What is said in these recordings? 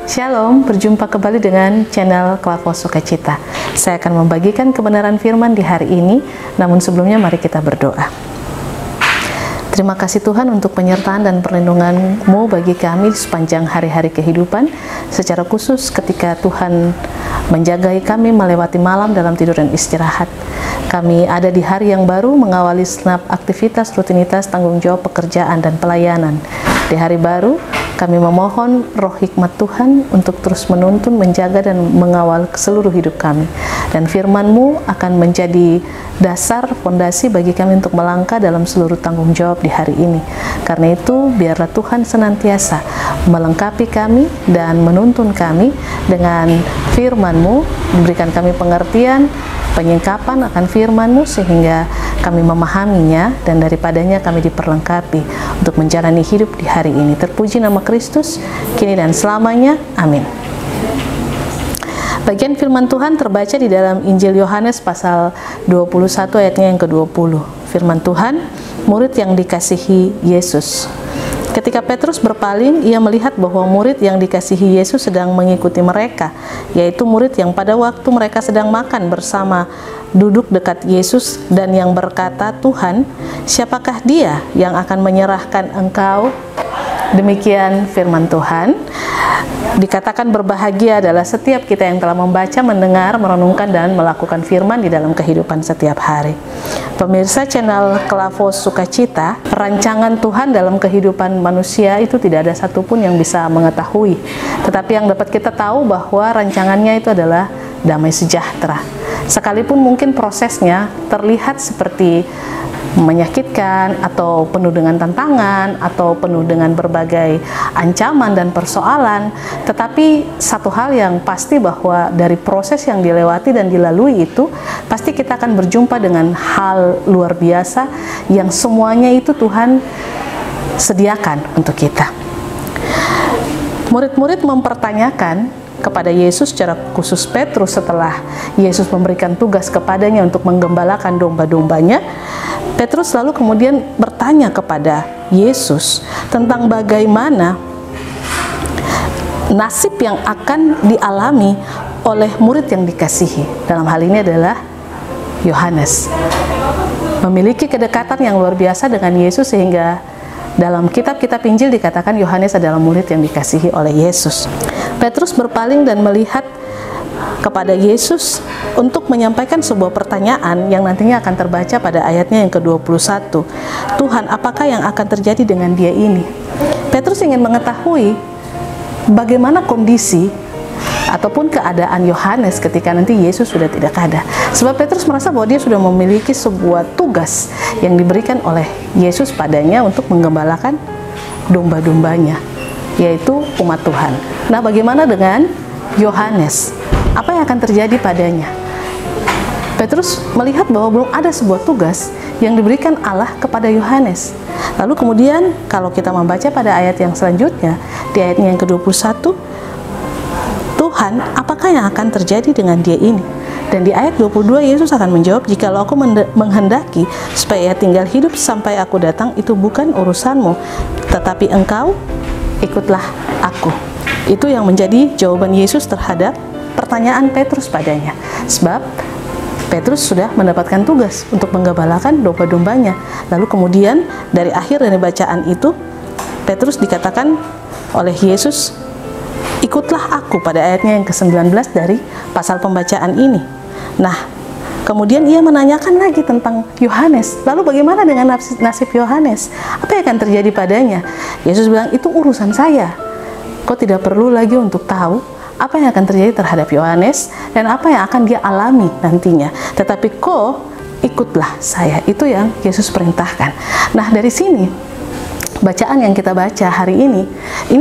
Shalom, berjumpa kembali dengan channel Klavos Sukacita. Saya akan membagikan kebenaran firman di hari ini, namun sebelumnya mari kita berdoa. Terima kasih Tuhan untuk penyertaan dan perlindungan-Mu bagi kami sepanjang hari-hari kehidupan, secara khusus ketika Tuhan menjagai kami melewati malam dalam tidur dan istirahat. Kami ada di hari yang baru mengawali segenap aktivitas, rutinitas, tanggung jawab, pekerjaan, dan pelayanan. Di hari baru, kami memohon roh hikmat Tuhan untuk terus menuntun, menjaga, dan mengawal seluruh hidup kami. Dan firman-Mu akan menjadi dasar, fondasi bagi kami untuk melangkah dalam seluruh tanggung jawab di hari ini. Karena itu, biarlah Tuhan senantiasa melengkapi kami dan menuntun kami dengan firman-Mu, memberikan kami pengertian, penyingkapan akan firman-Mu sehingga kami memahaminya dan daripadanya kami diperlengkapi untuk menjalani hidup di hari ini. Terpuji nama Kristus, kini dan selamanya. Amin. Bagian firman Tuhan terbaca di dalam Injil Yohanes pasal 21 ayatnya yang ke-20. Firman Tuhan, murid yang dikasihi Yesus. Ketika Petrus berpaling, ia melihat bahwa murid yang dikasihi Yesus sedang mengikuti mereka, yaitu murid yang pada waktu mereka sedang makan bersama duduk dekat Yesus dan yang berkata, "Tuhan, siapakah dia yang akan menyerahkan Engkau?" Demikian firman Tuhan. Dikatakan berbahagia adalah setiap kita yang telah membaca, mendengar, merenungkan, dan melakukan firman di dalam kehidupan setiap hari. Pemirsa channel Klavos Sukacita, rancangan Tuhan dalam kehidupan manusia itu tidak ada satupun yang bisa mengetahui. Tetapi yang dapat kita tahu bahwa rancangannya itu adalah damai sejahtera. Sekalipun mungkin prosesnya terlihat seperti menyakitkan atau penuh dengan tantangan atau penuh dengan berbagai ancaman dan persoalan, tetapi satu hal yang pasti bahwa dari proses yang dilewati dan dilalui itu pasti kita akan berjumpa dengan hal luar biasa yang semuanya itu Tuhan sediakan untuk kita. Murid-murid mempertanyakan kepada Yesus, secara khusus Petrus setelah Yesus memberikan tugas kepadanya untuk menggembalakan domba-dombanya. Petrus lalu kemudian bertanya kepada Yesus tentang bagaimana nasib yang akan dialami oleh murid yang dikasihi. Dalam hal ini adalah Yohanes. Memiliki kedekatan yang luar biasa dengan Yesus sehingga dalam kitab-kitab Injil dikatakan Yohanes adalah murid yang dikasihi oleh Yesus. Petrus berpaling dan melihat kepada Yesus untuk menyampaikan sebuah pertanyaan yang nantinya akan terbaca pada ayatnya yang ke-21. Tuhan, apakah yang akan terjadi dengan dia ini? Petrus ingin mengetahui bagaimana kondisi ataupun keadaan Yohanes ketika nanti Yesus sudah tidak ada. Sebab Petrus merasa bahwa dia sudah memiliki sebuah tugas yang diberikan oleh Yesus padanya untuk menggembalakan domba-dombanya, yaitu umat Tuhan. Nah, bagaimana dengan Yohanes? Apa yang akan terjadi padanya? Petrus melihat bahwa belum ada sebuah tugas yang diberikan Allah kepada Yohanes. Lalu kemudian kalau kita membaca pada ayat yang selanjutnya, di ayatnya yang ke-21, Tuhan, apakah yang akan terjadi dengan dia ini? Dan di ayat 22 Yesus akan menjawab, jikalau aku menghendaki supaya ia tinggal hidup sampai aku datang, itu bukan urusanmu, tetapi engkau ikutlah aku. Itu yang menjadi jawaban Yesus terhadap pertanyaan Petrus padanya. Sebab Petrus sudah mendapatkan tugas untuk menggembalakan domba-dombanya. Lalu kemudian dari akhir dari bacaan itu, Petrus dikatakan oleh Yesus, ikutlah aku, pada ayatnya yang ke-19 dari pasal pembacaan ini. Nah, kemudian ia menanyakan lagi tentang Yohanes. Lalu bagaimana dengan nasib Yohanes? Apa yang akan terjadi padanya? Yesus bilang, itu urusan saya. Kau tidak perlu lagi untuk tahu apa yang akan terjadi terhadap Yohanes dan apa yang akan dia alami nantinya. Tetapi kau ikutlah saya. Itu yang Yesus perintahkan. Nah, dari sini bacaan yang kita baca hari ini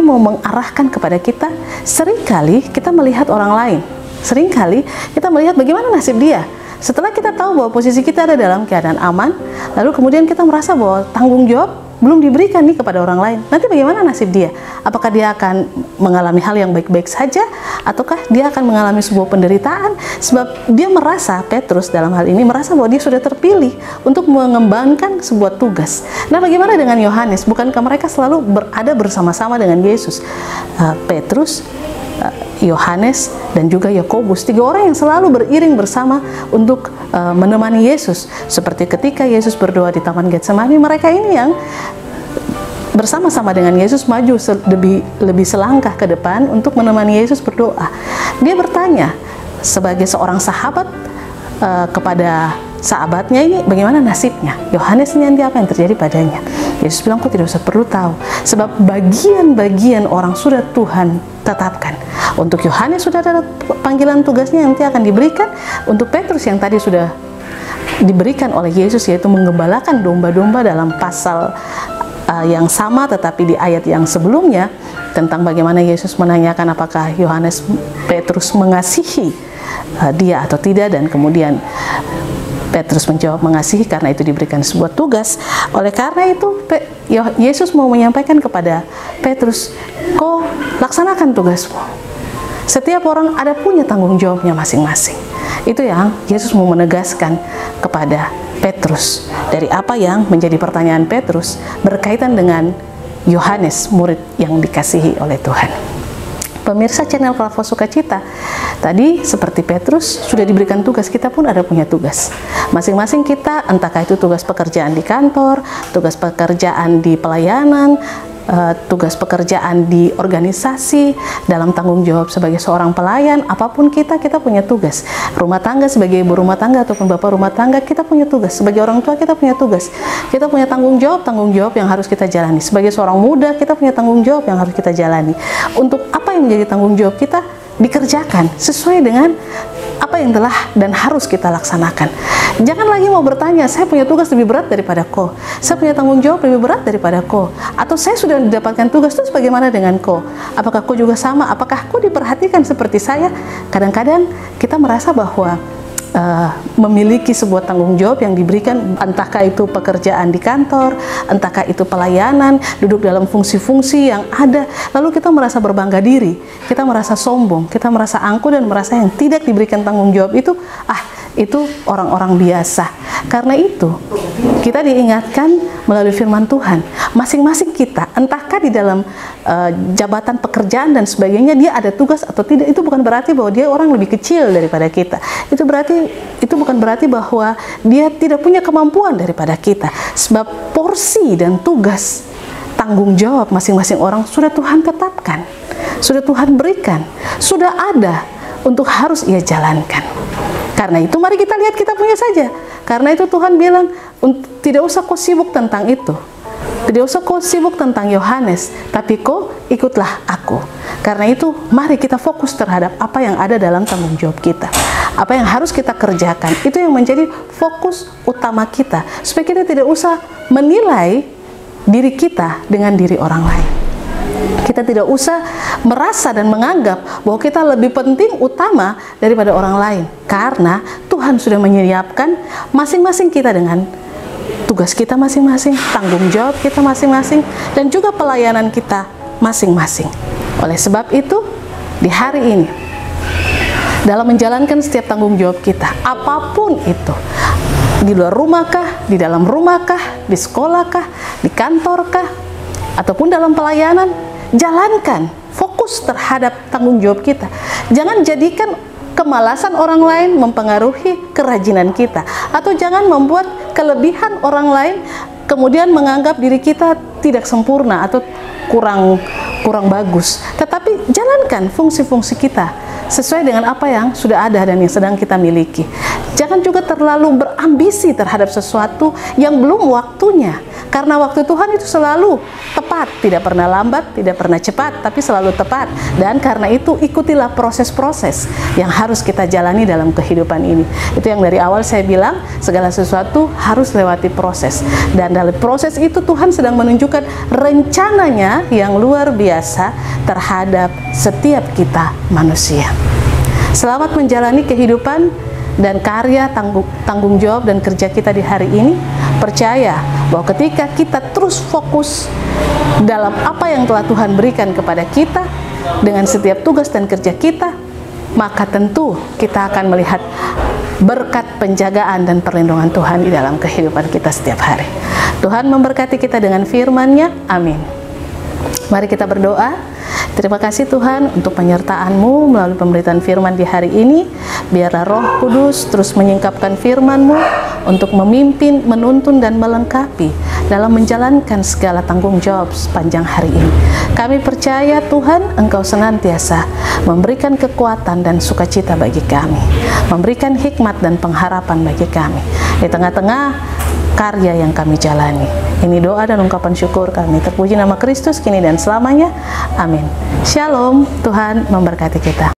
mau mengarahkan kepada kita, seringkali kita melihat orang lain. Seringkali kita melihat bagaimana nasib dia. Setelah kita tahu bahwa posisi kita ada dalam keadaan aman, lalu kemudian kita merasa bahwa tanggung jawab belum diberikan nih kepada orang lain. Nanti bagaimana nasib dia? Apakah dia akan mengalami hal yang baik-baik saja? Ataukah dia akan mengalami sebuah penderitaan? Sebab dia merasa, Petrus dalam hal ini merasa bahwa dia sudah terpilih untuk mengembangkan sebuah tugas. Nah, bagaimana dengan Yohanes? Bukankah mereka selalu berada bersama-sama dengan Yesus? Petrus Yohanes, dan juga Yakobus, 3 orang yang selalu beriring bersama untuk menemani Yesus. Seperti ketika Yesus berdoa di Taman Getsemani, mereka ini yang bersama-sama dengan Yesus maju lebih selangkah ke depan untuk menemani Yesus berdoa. Dia bertanya sebagai seorang sahabat kepada sahabatnya ini, bagaimana nasibnya? Yohanes ini nanti apa yang terjadi padanya? Yesus bilang, kau tidak usah perlu tahu, sebab bagian-bagian orang sudah Tuhan tetapkan. Untuk Yohanes sudah ada panggilan tugasnya yang nanti akan diberikan. Untuk Petrus yang tadi sudah diberikan oleh Yesus, yaitu menggembalakan domba-domba dalam pasal yang sama, tetapi di ayat yang sebelumnya, tentang bagaimana Yesus menanyakan apakah Petrus mengasihi dia atau tidak, dan kemudian Petrus menjawab mengasihi, karena itu diberikan sebuah tugas. Oleh karena itu Yesus mau menyampaikan kepada Petrus, kau laksanakan tugasmu. Setiap orang ada punya tanggung jawabnya masing-masing. Itu yang Yesus mau menegaskan kepada Petrus. Dari apa yang menjadi pertanyaan Petrus berkaitan dengan Yohanes, murid yang dikasihi oleh Tuhan. Pemirsa channel Klavos Sukacita, tadi seperti Petrus sudah diberikan tugas, kita pun ada punya tugas. Masing-masing kita, entahkah itu tugas pekerjaan di kantor, tugas pekerjaan di pelayanan, tugas pekerjaan di organisasi, dalam tanggung jawab sebagai seorang pelayan, apapun kita punya tugas. Rumah tangga, sebagai ibu rumah tangga ataupun bapak rumah tangga, kita punya tugas. Sebagai orang tua, kita punya tugas. Kita punya tanggung jawab yang harus kita jalani. Sebagai seorang muda, kita punya tanggung jawab yang harus kita jalani. Untuk apa yang menjadi tanggung jawab kita, dikerjakan sesuai dengan apa yang telah dan harus kita laksanakan. Jangan lagi mau bertanya, saya punya tugas lebih berat daripada kau, saya punya tanggung jawab lebih berat daripada kau, atau saya sudah mendapatkan tugas, terus bagaimana dengan kau? Apakah kau juga sama? Apakah kau diperhatikan seperti saya? Kadang-kadang kita merasa bahwa memiliki sebuah tanggung jawab yang diberikan, entahkah itu pekerjaan di kantor, entahkah itu pelayanan, duduk dalam fungsi-fungsi yang ada, lalu kita merasa berbangga diri, kita merasa sombong, kita merasa angkuh, dan merasa yang tidak diberikan tanggung jawab itu orang-orang biasa. Karena itu kita diingatkan melalui firman Tuhan, masing-masing kita, entahkah di dalam jabatan pekerjaan dan sebagainya, dia ada tugas atau tidak, itu bukan berarti bahwa dia orang lebih kecil daripada kita. Itu bukan berarti bahwa dia tidak punya kemampuan daripada kita. Sebab porsi dan tugas tanggung jawab masing-masing orang sudah Tuhan tetapkan, sudah Tuhan berikan, sudah ada untuk harus ia jalankan. Karena itu mari kita lihat kita punya saja. Karena itu Tuhan bilang, tidak usah kau sibuk tentang itu, tidak usah kau sibuk tentang Yohanes, tapi kau ikutlah aku. Karena itu mari kita fokus terhadap apa yang ada dalam tanggung jawab kita, apa yang harus kita kerjakan. Itu yang menjadi fokus utama kita, supaya kita tidak usah menilai diri kita dengan diri orang lain. Kita tidak usah merasa dan menganggap bahwa kita lebih penting, utama daripada orang lain. Karena Tuhan sudah menyiapkan masing-masing kita dengan tugas kita masing-masing, tanggung jawab kita masing-masing, dan juga pelayanan kita masing-masing. Oleh sebab itu, di hari ini, dalam menjalankan setiap tanggung jawab kita, apapun itu, di luar rumahkah, di dalam rumahkah, di sekolahkah, di kantorkah, ataupun dalam pelayanan, jalankan, fokus terhadap tanggung jawab kita. Jangan jadikan kemalasan orang lain mempengaruhi kerajinan kita, atau jangan membuat kelebihan orang lain kemudian menganggap diri kita tidak sempurna atau kurang bagus. Tetapi jalankan fungsi-fungsi kita sesuai dengan apa yang sudah ada dan yang sedang kita miliki. Jangan juga terlalu berambisi terhadap sesuatu yang belum waktunya. Karena waktu Tuhan itu selalu tepat, tidak pernah lambat, tidak pernah cepat, tapi selalu tepat. Dan karena itu ikutilah proses-proses yang harus kita jalani dalam kehidupan ini. Itu yang dari awal saya bilang, segala sesuatu harus lewati proses. Dan dalam proses itu Tuhan sedang menunjukkan rencananya yang luar biasa terhadap setiap kita manusia. Selamat menjalani kehidupan dan karya tanggung jawab dan kerja kita di hari ini. Percaya bahwa ketika kita terus fokus dalam apa yang telah Tuhan berikan kepada kita dengan setiap tugas dan kerja kita, maka tentu kita akan melihat berkat penjagaan dan perlindungan Tuhan di dalam kehidupan kita setiap hari. Tuhan memberkati kita dengan firman-Nya. Amin. Mari kita berdoa. Terima kasih Tuhan untuk penyertaan-Mu melalui pemberitaan firman di hari ini. Biarlah Roh Kudus terus menyingkapkan firman-Mu untuk memimpin, menuntun, dan melengkapi dalam menjalankan segala tanggung jawab sepanjang hari ini. Kami percaya Tuhan, Engkau senantiasa memberikan kekuatan dan sukacita bagi kami, memberikan hikmat dan pengharapan bagi kami di tengah-tengah karya yang kami jalani. Ini doa dan ungkapan syukur kami. Terpuji nama Kristus kini dan selamanya. Amin. Shalom. Tuhan memberkati kita.